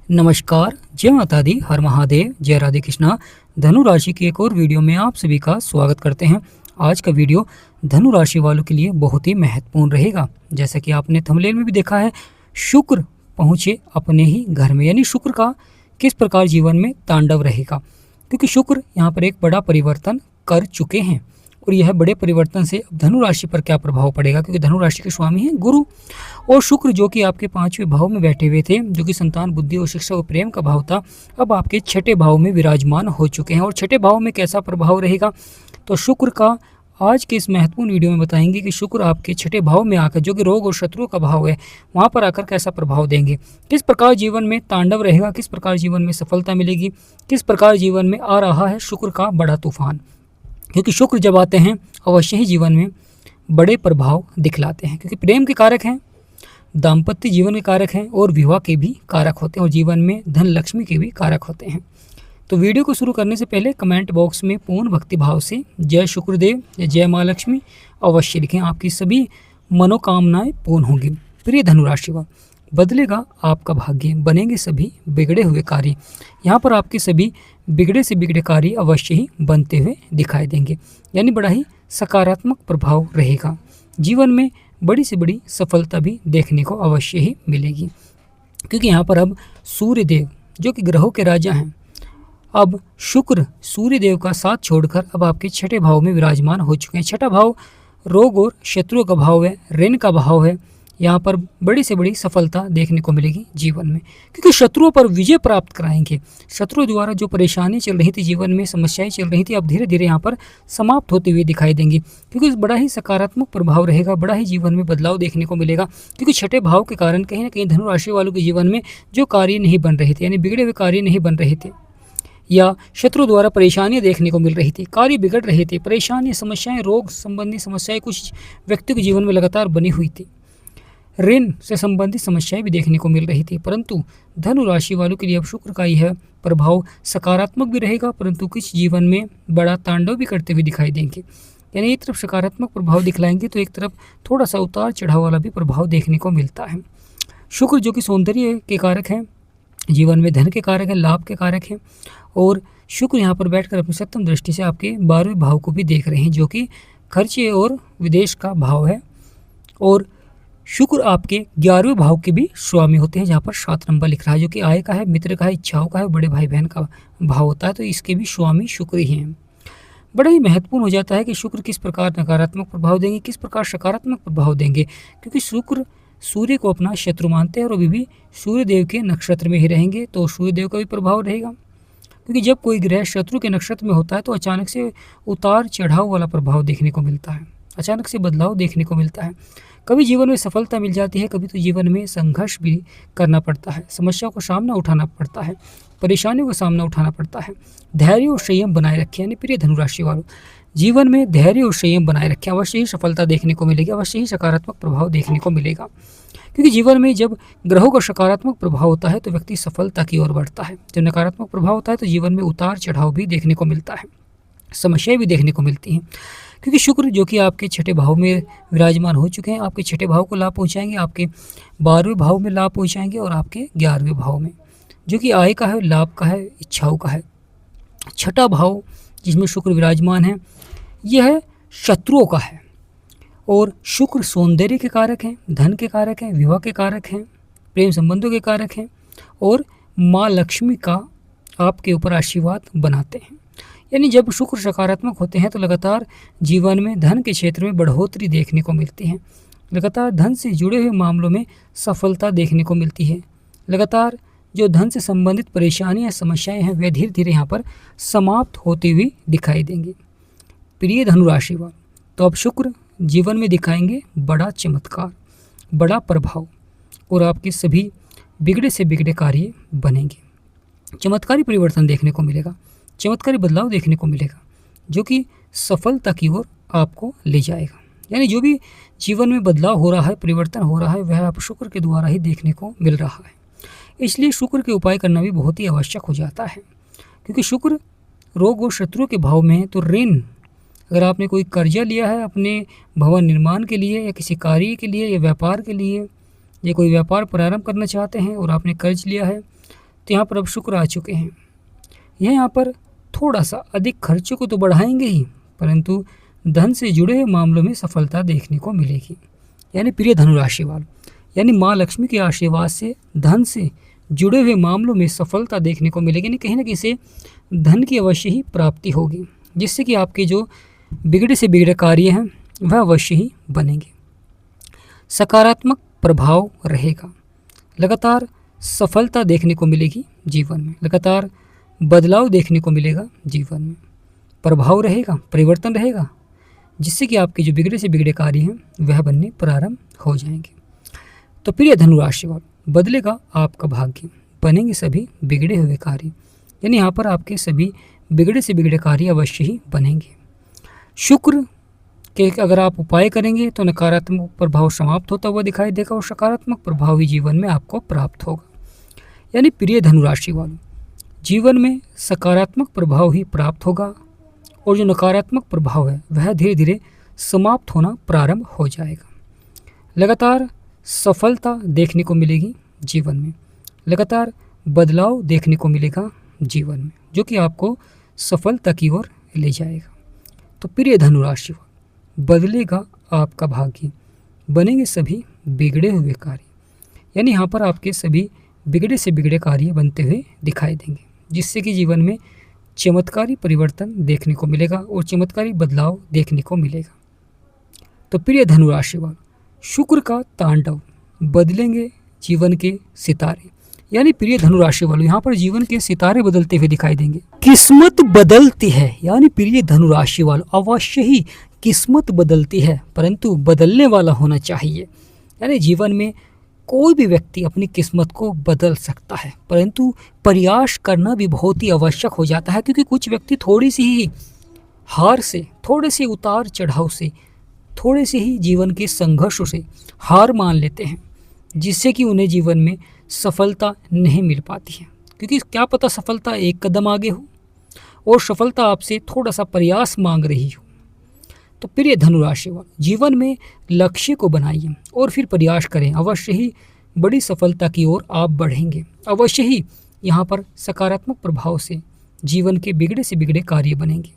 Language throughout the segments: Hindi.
नमस्कार, जय माता दी, हर महादेव, जय राधे कृष्णा। धनु राशि की एक और वीडियो में आप सभी का स्वागत करते हैं। आज का वीडियो धनु राशि वालों के लिए बहुत ही महत्वपूर्ण रहेगा। जैसा कि आपने थंबनेल में भी देखा है, शुक्र पहुँचे अपने ही घर में, यानी शुक्र का किस प्रकार जीवन में तांडव रहेगा, क्योंकि शुक्र यहाँ पर एक बड़ा परिवर्तन कर चुके हैं। और यह बड़े परिवर्तन से अब धनु राशि पर क्या प्रभाव पड़ेगा, क्योंकि धनु राशि के स्वामी हैं गुरु और शुक्र, जो कि आपके 5वें भाव में बैठे हुए थे, जो कि संतान, बुद्धि और शिक्षा और प्रेम का भाव था, अब आपके 6ठे भाव में विराजमान हो चुके हैं। और 6ठे भाव में कैसा प्रभाव रहेगा, तो शुक्र का आज के इस महत्वपूर्ण वीडियो में बताएंगे कि शुक्र आपके 6ठे भाव में आकर, जो कि रोग और शत्रुओं का भाव है, वहाँ पर आकर कैसा प्रभाव देंगे, किस प्रकार जीवन में तांडव रहेगा, किस प्रकार जीवन में सफलता मिलेगी, किस प्रकार जीवन में आ रहा है शुक्र का बड़ा तूफान। क्योंकि शुक्र जब आते हैं अवश्य ही जीवन में बड़े प्रभाव दिखलाते हैं, क्योंकि प्रेम के कारक हैं, दाम्पत्य जीवन के कारक हैं और विवाह के भी कारक होते हैं, और जीवन में धन लक्ष्मी के भी कारक होते हैं। तो वीडियो को शुरू करने से पहले कमेंट बॉक्स में पूर्ण भक्ति भाव से जय शुक्रदेव या जय माँ लक्ष्मी अवश्य लिखें। आपकी सभी मनोकामनाएं पूर्ण होंगी। प्रिय धनुराशि वालों, बदलेगा आपका भाग्य, बनेंगे सभी बिगड़े हुए कार्य। यहाँ पर आपके सभी बिगड़े से बिगड़े कार्य अवश्य ही बनते हुए दिखाई देंगे, यानी बड़ा ही सकारात्मक प्रभाव रहेगा। जीवन में बड़ी से बड़ी सफलता भी देखने को अवश्य ही मिलेगी, क्योंकि यहाँ पर अब सूर्यदेव, जो कि ग्रहों के राजा हैं, अब शुक्र सूर्यदेव का साथ छोड़कर अब आपके 6ठे भाव में विराजमान हो चुके हैं। 6ठा भाव रोग और शत्रुओं का भाव है, ऋण का भाव है। यहाँ पर बड़ी से बड़ी सफलता देखने को मिलेगी जीवन में, क्योंकि शत्रुओं पर विजय प्राप्त कराएंगे। शत्रुओं द्वारा जो परेशानी चल रही थी, जीवन में समस्याएं चल रही थी, अब धीरे धीरे यहाँ पर समाप्त होती हुई दिखाई देंगी, क्योंकि बड़ा ही सकारात्मक प्रभाव रहेगा, बड़ा ही जीवन में बदलाव देखने को मिलेगा। क्योंकि 6ठे भाव के कारण कहीं ना कहीं धनु राशि वालों के जीवन में जो कार्य नहीं बन रहे थे, यानी बिगड़े हुए कार्य नहीं बन रहे थे, या शत्रु द्वारा परेशानियां देखने को मिल रही थी, कार्य बिगड़ रहे थे, परेशानियां, समस्याएं, रोग संबंधी समस्याएं कुछ व्यक्तियों के जीवन में लगातार बनी हुई थी, ऋण से संबंधित समस्याएं भी देखने को मिल रही थी, परंतु धनु राशि वालों के लिए अब शुक्र का यह प्रभाव सकारात्मक भी रहेगा, परंतु कुछ जीवन में बड़ा तांडव भी करते हुए दिखाई देंगे। यानी एक तरफ सकारात्मक प्रभाव दिखलाएंगे तो एक तरफ थोड़ा सा उतार चढ़ाव वाला भी प्रभाव देखने को मिलता है। शुक्र, जो कि सौंदर्य के कारक हैं, जीवन में धन के कारक हैं, लाभ के कारक हैं, और शुक्र यहाँ पर बैठकर अपनी सप्तम दृष्टि से आपके 12वें भाव को भी देख रहे हैं, जो कि खर्चे और विदेश का भाव है। और शुक्र आपके 11वें भाव के भी स्वामी होते हैं, जहाँ पर 7 नंबर लिख रहा है, जो कि आय का है, मित्र का है, इच्छाओं का है, बड़े भाई बहन का भाव होता है, तो इसके भी स्वामी शुक्र ही हैं। बड़ा ही महत्वपूर्ण हो जाता है कि शुक्र किस प्रकार नकारात्मक प्रभाव देंगे, किस प्रकार सकारात्मक प्रभाव देंगे, क्योंकि शुक्र सूर्य को अपना शत्रु मानते हैं और अभी भी सूर्यदेव के नक्षत्र में ही रहेंगे, तो सूर्यदेव का भी प्रभाव रहेगा। क्योंकि जब कोई ग्रह शत्रु के नक्षत्र में होता है तो अचानक से उतार चढ़ाव वाला प्रभाव देखने को मिलता है, अचानक से बदलाव देखने को मिलता है। कभी जीवन में सफलता मिल जाती है, कभी तो जीवन में संघर्ष भी करना पड़ता है, समस्याओं का सामना उठाना पड़ता है, परेशानियों का सामना उठाना पड़ता है। धैर्य और संयम बनाए रखें, यानी प्रिय धनुराशि वालों, जीवन में धैर्य और संयम बनाए रखें, अवश्य ही सफलता देखने को मिलेगी, अवश्य ही सकारात्मक प्रभाव देखने को मिलेगा। क्योंकि जीवन में जब ग्रहों का सकारात्मक प्रभाव होता है तो व्यक्ति सफलता की ओर बढ़ता है, जब नकारात्मक प्रभाव होता है तो जीवन में उतार चढ़ाव भी देखने को मिलता है, समस्याएं भी देखने को मिलती हैं। क्योंकि शुक्र, जो कि आपके 6ठे भाव में विराजमान हो चुके हैं, आपके 6ठे भाव को लाभ पहुंचाएंगे, आपके 12वें भाव में लाभ पहुंचाएंगे, और आपके 11वें भाव में, जो कि आय का है, लाभ का है, इच्छाओं का है। 6ठा भाव जिसमें शुक्र विराजमान है, यह शत्रुओं का है, और शुक्र सौंदर्य के कारक हैं, धन के कारक हैं, विवाह के कारक हैं, प्रेम संबंधों के कारक हैं, और माँ लक्ष्मी का आपके ऊपर आशीर्वाद बनाते हैं। यानी जब शुक्र सकारात्मक होते हैं तो लगातार जीवन में धन के क्षेत्र में बढ़ोतरी देखने को मिलती है, लगातार धन से जुड़े हुए मामलों में सफलता देखने को मिलती है, लगातार जो धन से संबंधित परेशानियां, समस्याएं हैं, वे धीरे धीरे यहाँ पर समाप्त होती हुई दिखाई देंगी। प्रिय धनुराशि वालों, तो अब शुक्र जीवन में दिखाएंगे बड़ा चमत्कार, बड़ा प्रभाव, और आपके सभी बिगड़े से बिगड़े कार्य बनेंगे। चमत्कारी परिवर्तन देखने को मिलेगा, चमत्कारी बदलाव देखने को मिलेगा, जो कि सफलता की ओर आपको ले जाएगा। यानी जो भी जीवन में बदलाव हो रहा है, परिवर्तन हो रहा है, वह आप शुक्र के द्वारा ही देखने को मिल रहा है। इसलिए शुक्र के उपाय करना भी बहुत ही आवश्यक हो जाता है, क्योंकि शुक्र रोग और शत्रुओं के भाव में है। तो ऋण, अगर आपने कोई कर्जा लिया है अपने भवन निर्माण के लिए, या किसी कार्य के लिए, या व्यापार के लिए, या कोई व्यापार प्रारंभ करना चाहते हैं और आपने कर्ज लिया है, तो यहाँ पर अब शुक्र आ चुके हैं। यह यहाँ पर थोड़ा सा अधिक खर्चों को तो बढ़ाएंगे ही, परंतु धन से जुड़े हुए मामलों में सफलता देखने को मिलेगी। यानी प्रिय धनु राशि वालों, यानी माँ लक्ष्मी के आशीर्वाद से धन से जुड़े हुए मामलों में सफलता देखने को मिलेगी। यानी कहीं ना कहीं से धन की अवश्य ही प्राप्ति होगी, जिससे कि आपके जो बिगड़े से बिगड़े कार्य हैं वह अवश्य ही बनेंगे। सकारात्मक प्रभाव रहेगा, लगातार सफलता देखने को मिलेगी जीवन में, लगातार बदलाव देखने को मिलेगा जीवन में, प्रभाव रहेगा, परिवर्तन रहेगा, जिससे कि आपके जो बिगड़े से बिगड़े कार्य हैं वह बनने प्रारंभ हो जाएंगे। तो प्रिय धनु राशि वालों, बदलेगा आपका भाग्य, बनेंगे सभी बिगड़े हुए कार्य। यानी यहाँ पर आपके सभी बिगड़े से बिगड़े कार्य अवश्य ही बनेंगे। शुक्र के अगर आप उपाय करेंगे तो नकारात्मक प्रभाव समाप्त होता हुआ दिखाई देगा और सकारात्मक प्रभाव ही जीवन में आपको प्राप्त होगा। यानी प्रिय धनु राशि वालों, जीवन में सकारात्मक प्रभाव ही प्राप्त होगा और जो नकारात्मक प्रभाव है वह धीरे धीरे समाप्त होना प्रारंभ हो जाएगा। लगातार सफलता देखने को मिलेगी जीवन में, लगातार बदलाव देखने को मिलेगा जीवन में, जो कि आपको सफलता की ओर ले जाएगा। तो प्रिय धनु राशि वालों, बदलेगा आपका भाग्य, बनेंगे सभी बिगड़े हुए कार्य। यानी यहाँ पर आपके सभी बिगड़े से बिगड़े कार्य बनते हुए दिखाई देंगे, जिससे कि जीवन में चमत्कारी परिवर्तन देखने को मिलेगा और चमत्कारी बदलाव देखने को मिलेगा। तो प्रिय धनु राशि वालों, शुक्र का तांडव, बदलेंगे जीवन के सितारे। यानी प्रिय धनु राशि वालों, यहाँ पर जीवन के सितारे बदलते हुए दिखाई देंगे, किस्मत बदलती है। यानी प्रिय धनु राशि वालों, अवश्य ही किस्मत बदलती है, परंतु बदलने वाला होना चाहिए। यानी जीवन में कोई भी व्यक्ति अपनी किस्मत को बदल सकता है, परंतु प्रयास करना भी बहुत ही आवश्यक हो जाता है, क्योंकि कुछ व्यक्ति थोड़ी सी ही हार से, थोड़े से उतार चढ़ाव से, थोड़े से ही जीवन के संघर्षों से हार मान लेते हैं, जिससे कि उन्हें जीवन में सफलता नहीं मिल पाती है। क्योंकि क्या पता सफलता एक कदम आगे हो और सफलता आपसे थोड़ा सा प्रयास मांग रही हो। तो प्रिय धनु राशि वालों, जीवन में लक्ष्य को बनाइए और फिर प्रयास करें, अवश्य ही बड़ी सफलता की ओर आप बढ़ेंगे। अवश्य ही यहाँ पर सकारात्मक प्रभाव से जीवन के बिगड़े से बिगड़े कार्य बनेंगे।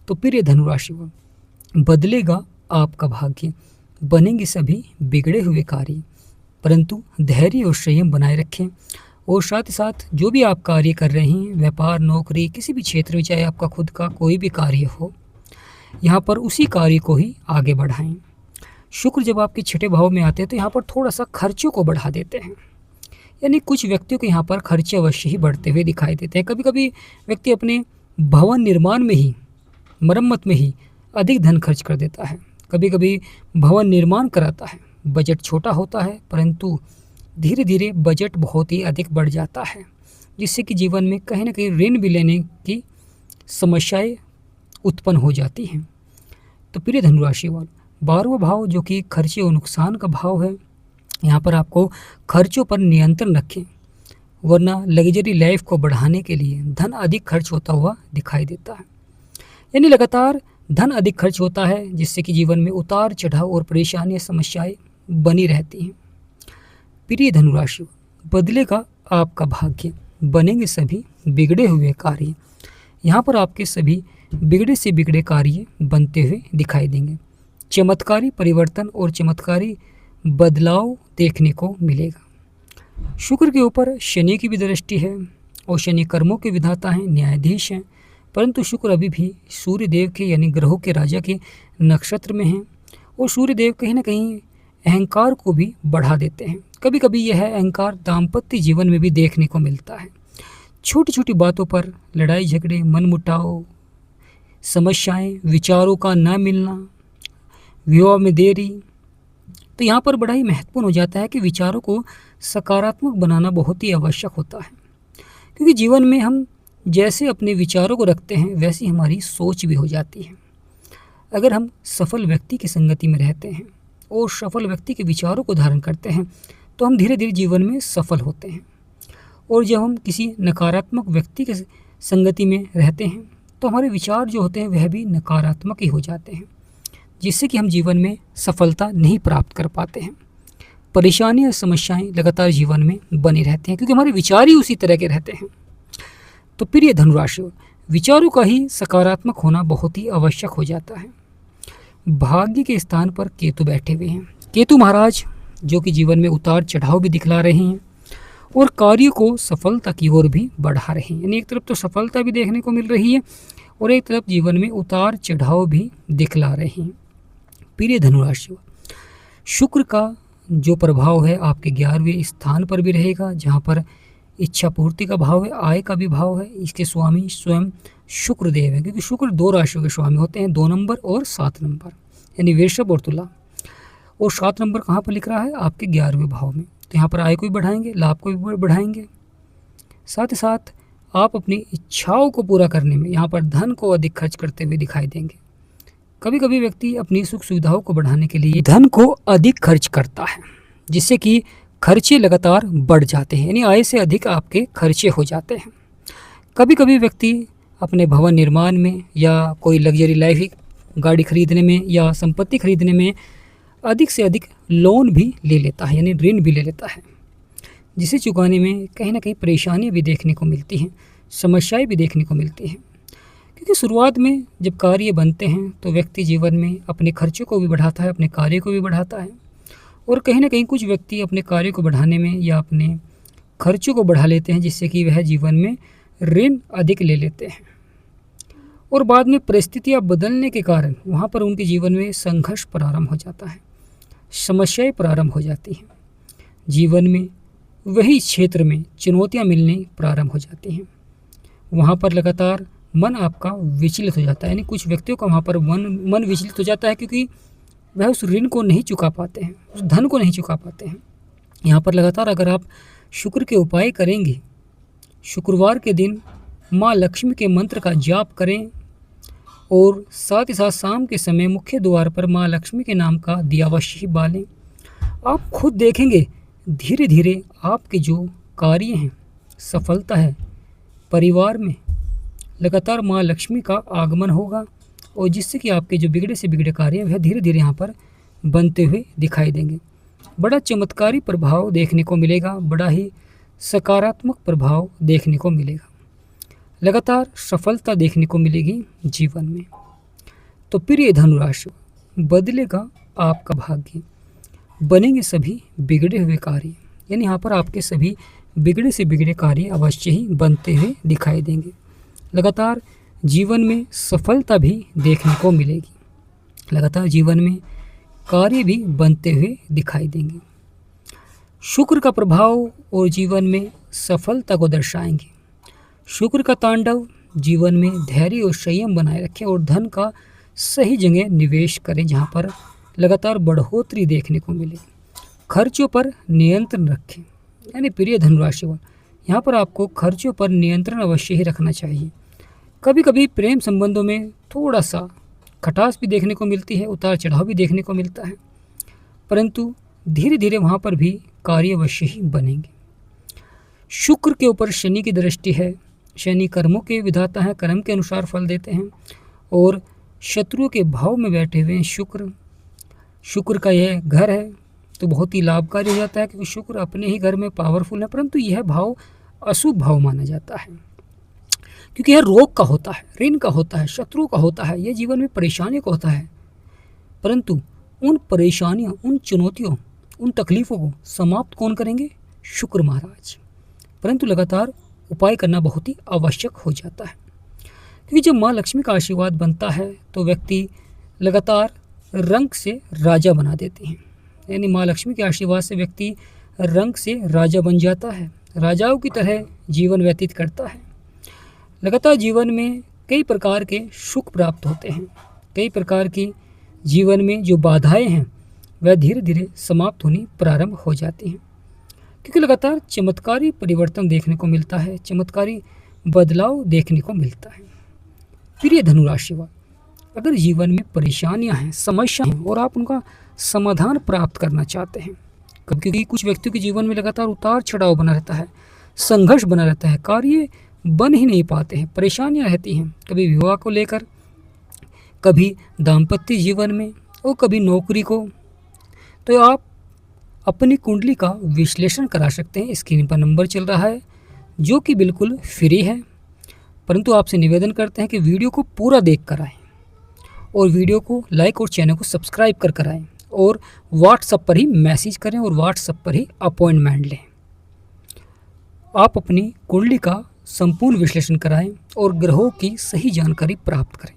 तो प्रिय धनु राशि वालों, बदलेगा आपका भाग्य, बनेंगे सभी बिगड़े हुए कार्य, परंतु धैर्य और संयम बनाए रखें। और साथ ही साथ जो भी आप कार्य कर रहे हैं, व्यापार, नौकरी, किसी भी क्षेत्र में, चाहे आपका खुद का कोई भी कार्य हो, यहाँ पर उसी कार्य को ही आगे बढ़ाएं। शुक्र जब आपके छठे भाव में आते हैं तो यहाँ पर थोड़ा सा खर्चों को बढ़ा देते हैं। यानी कुछ व्यक्तियों के यहाँ पर खर्चे अवश्य ही बढ़ते हुए दिखाई देते हैं। कभी कभी व्यक्ति अपने भवन निर्माण में ही, मरम्मत में ही अधिक धन खर्च कर देता है। कभी कभी भवन निर्माण कराता है, बजट छोटा होता है, परंतु धीरे धीरे बजट बहुत ही अधिक बढ़ जाता है, जिससे कि जीवन में कहीं ना कहीं ऋण भी लेने की समस्याएं उत्पन्न हो जाती हैं। तो प्रिय धनु राशि वालों, 12वां भाव जो कि खर्चे और नुकसान का भाव है, यहाँ पर आपको खर्चों पर नियंत्रण रखें, वरना लग्जरी लाइफ को बढ़ाने के लिए धन अधिक खर्च होता हुआ दिखाई देता है। यानी लगातार धन अधिक खर्च होता है, जिससे कि जीवन में उतार चढ़ाव और परेशानियां, समस्याएं बनी रहती हैं। प्रिय धनु राशि, बदलेगा आपका भाग्य, बनेंगे सभी बिगड़े हुए कार्य। यहाँ पर आपके सभी बिगड़े से बिगड़े कार्य बनते हुए दिखाई देंगे। चमत्कारी परिवर्तन और चमत्कारी बदलाव देखने को मिलेगा। शुक्र के ऊपर शनि की भी दृष्टि है और शनि कर्मों के विधाता हैं, न्यायाधीश हैं, परंतु शुक्र अभी भी सूर्य देव के यानी ग्रहों के राजा के नक्षत्र में हैं और सूर्य देव कहीं ना कहीं अहंकार को भी बढ़ा देते हैं। कभी कभी यह अहंकार दाम्पत्य जीवन में भी देखने को मिलता है। छोटी छोटी बातों पर लड़ाई झगड़े, मनमुटाव, समस्याएं, विचारों का न मिलना, विवाह में देरी। तो यहाँ पर बड़ा ही महत्वपूर्ण हो जाता है कि विचारों को सकारात्मक बनाना बहुत ही आवश्यक होता है, क्योंकि जीवन में हम जैसे अपने विचारों को रखते हैं वैसी हमारी सोच भी हो जाती है। अगर हम सफल व्यक्ति की संगति में रहते हैं और सफल व्यक्ति के विचारों को धारण करते हैं तो हम धीरे धीरे जीवन में सफल होते हैं, और जब हम किसी नकारात्मक व्यक्ति के संगति में रहते हैं तो हमारे विचार जो होते हैं वह भी नकारात्मक ही हो जाते हैं, जिससे कि हम जीवन में सफलता नहीं प्राप्त कर पाते हैं। परेशानियाँ, समस्याएं लगातार जीवन में बनी रहती हैं, क्योंकि हमारे विचार ही उसी तरह के रहते हैं। तो प्रिय धनुराशि, विचारों का ही सकारात्मक होना बहुत ही आवश्यक हो जाता है। भाग्य के स्थान पर केतु बैठे हुए हैं। केतु महाराज जो कि जीवन में उतार चढ़ाव भी दिखला रहे हैं और कार्य को सफलता की ओर भी बढ़ा रहे हैं। यानी एक तरफ तो सफलता भी देखने को मिल रही है और एक तरफ जीवन में उतार चढ़ाव भी दिखला रहे हैं। प्रिय धनुराशि, शुक्र का जो प्रभाव है आपके 11वें स्थान पर भी रहेगा, जहाँ पर इच्छा पूर्ति का भाव है, आय का भी भाव है। इसके स्वामी स्वयं शुक्र देव है, क्योंकि शुक्र 2 राशियों के स्वामी होते हैं, 2 नंबर और 7 नंबर, यानी वृषभ और तुला। और 7 नंबर कहाँ पर लिख रहा है? आपके 11वें भाव में। तो यहाँ पर आय को भी बढ़ाएंगे, लाभ को भी बढ़ाएंगे। साथ ही साथ आप अपनी इच्छाओं को पूरा करने में यहाँ पर धन को अधिक खर्च करते हुए दिखाई देंगे। कभी कभी व्यक्ति अपनी सुख सुविधाओं को बढ़ाने के लिए धन को अधिक खर्च करता है, जिससे कि खर्चे लगातार बढ़ जाते हैं, यानी आय से अधिक आपके खर्चे हो जाते हैं। कभी कभी व्यक्ति अपने भवन निर्माण में या कोई लग्जरी लाइफ गाड़ी खरीदने में या संपत्ति खरीदने में अधिक से अधिक लोन भी ले लेता है, यानी ऋण भी ले लेता है, जिसे चुकाने में कहीं ना कहीं परेशानियाँ भी देखने को मिलती हैं, समस्याएं भी देखने को मिलती हैं। क्योंकि शुरुआत में जब कार्य बनते हैं तो व्यक्ति जीवन में अपने खर्चों को भी बढ़ाता है, अपने कार्य को भी बढ़ाता है, और कहीं ना कहीं कुछ व्यक्ति अपने कार्य को बढ़ाने में या अपने खर्चों को बढ़ा लेते हैं, जिससे कि वह जीवन में ऋण अधिक ले लेते हैं और बाद में परिस्थितियाँ बदलने के कारण वहाँ पर उनके जीवन में संघर्ष प्रारंभ हो जाता है, समस्याएं प्रारंभ हो जाती हैं। जीवन में वही क्षेत्र में चुनौतियाँ मिलने प्रारंभ हो जाती हैं। वहाँ पर लगातार मन आपका विचलित हो जाता है, यानी कुछ व्यक्तियों का वहाँ पर मन विचलित हो जाता है, क्योंकि वह उस ऋण को नहीं चुका पाते हैं, उस धन को नहीं चुका पाते हैं। यहाँ पर लगातार अगर आप शुक्र के उपाय करेंगे, शुक्रवार के दिन माँ लक्ष्मी के मंत्र का जाप करें और साथ ही साथ शाम के समय मुख्य द्वार पर माँ लक्ष्मी के नाम का दिया अवश्य बालें, आप खुद देखेंगे धीरे धीरे आपके जो कार्य हैं, सफलता है, परिवार में लगातार माँ लक्ष्मी का आगमन होगा और जिससे कि आपके जो बिगड़े से बिगड़े कार्य हैं वह धीरे धीरे यहाँ पर बनते हुए दिखाई देंगे। बड़ा चमत्कारी प्रभाव देखने को मिलेगा, बड़ा ही सकारात्मक प्रभाव देखने को मिलेगा, लगातार सफलता देखने को मिलेगी जीवन में। तो प्रिय धनुराशि, बदलेगा आपका भाग्य, बनेंगे सभी बिगड़े हुए कार्य, यानी यहाँ पर आपके सभी बिगड़े से बिगड़े कार्य अवश्य ही बनते हुए दिखाई देंगे। लगातार जीवन में सफलता भी देखने को मिलेगी, लगातार जीवन में कार्य भी बनते हुए दिखाई देंगे। शुक्र का प्रभाव और जीवन में सफलता को दर्शाएंगे। शुक्र का तांडव जीवन में धैर्य और संयम बनाए रखें और धन का सही जगह निवेश करें, जहाँ पर लगातार बढ़ोतरी देखने को मिले। खर्चों पर नियंत्रण रखें, यानी प्रिय धनुराशि वाले, यहाँ पर आपको खर्चों पर नियंत्रण अवश्य ही रखना चाहिए। कभी कभी प्रेम संबंधों में थोड़ा सा खटास भी देखने को मिलती है, उतार चढ़ाव भी देखने को मिलता है, परंतु धीरे धीरे वहाँ पर भी कार्य अवश्य ही बनेंगे। शुक्र के ऊपर शनि की दृष्टि है, शनि कर्मों के विधाता हैं, कर्म के अनुसार फल देते हैं, और शत्रुओं के भाव में बैठे हुए हैं शुक्र का यह घर है तो बहुत ही लाभकारी हो जाता है, क्योंकि शुक्र अपने ही घर में पावरफुल है, परंतु यह भाव अशुभ भाव माना जाता है, क्योंकि यह रोग का होता है, ऋण का होता है, शत्रुओं का होता है, यह जीवन में परेशानियों का होता है। परंतु उन परेशानियों, उन चुनौतियों, उन तकलीफ़ों को समाप्त कौन करेंगे? शुक्र महाराज। परंतु लगातार उपाय करना बहुत ही आवश्यक हो जाता है, क्योंकि जब माँ लक्ष्मी का आशीर्वाद बनता है तो व्यक्ति लगातार रंक से राजा बना देते हैं, यानी माँ लक्ष्मी के आशीर्वाद से व्यक्ति रंक से राजा बन जाता है, राजाओं की तरह जीवन व्यतीत करता है। लगातार जीवन में कई प्रकार के सुख प्राप्त होते हैं, कई प्रकार की जीवन में जो बाधाएं हैं वह धीरे धीरे समाप्त होनी प्रारंभ हो जाती हैं, क्योंकि लगातार चमत्कारी परिवर्तन देखने को मिलता है, चमत्कारी बदलाव देखने को मिलता है। प्रिय धनुराशि वाले, अगर जीवन में परेशानियां हैं, समस्या हैं और आप उनका समाधान प्राप्त करना चाहते हैं, क्योंकि कुछ व्यक्तियों के जीवन में लगातार उतार चढ़ाव बना रहता है, संघर्ष बना रहता है, कार्य बन ही नहीं पाते हैं, परेशानियां रहती हैं, कभी विवाह को लेकर, कभी दाम्पत्य जीवन में और कभी नौकरी को, तो आप अपनी कुंडली का विश्लेषण करा सकते हैं। स्क्रीन पर नंबर चल रहा है जो कि बिल्कुल फ्री है, परंतु आपसे निवेदन करते हैं कि वीडियो को पूरा देख कर आएँ और वीडियो को लाइक और चैनल को सब्सक्राइब कर कर आएँ और व्हाट्सएप पर ही मैसेज करें और व्हाट्सएप पर ही अपॉइंटमेंट लें। आप अपनी कुंडली का संपूर्ण विश्लेषण कराएं और ग्रहों की सही जानकारी प्राप्त करें।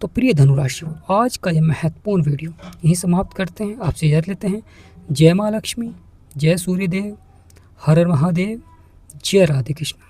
तो प्रिय धनु राशि, आज का यह महत्वपूर्ण वीडियो यहीं समाप्त करते हैं। आपसे इजाज़त लेते हैं। जय माँ लक्ष्मी, जय सूर्यदेव, हर हर महादेव, जय राधे कृष्ण।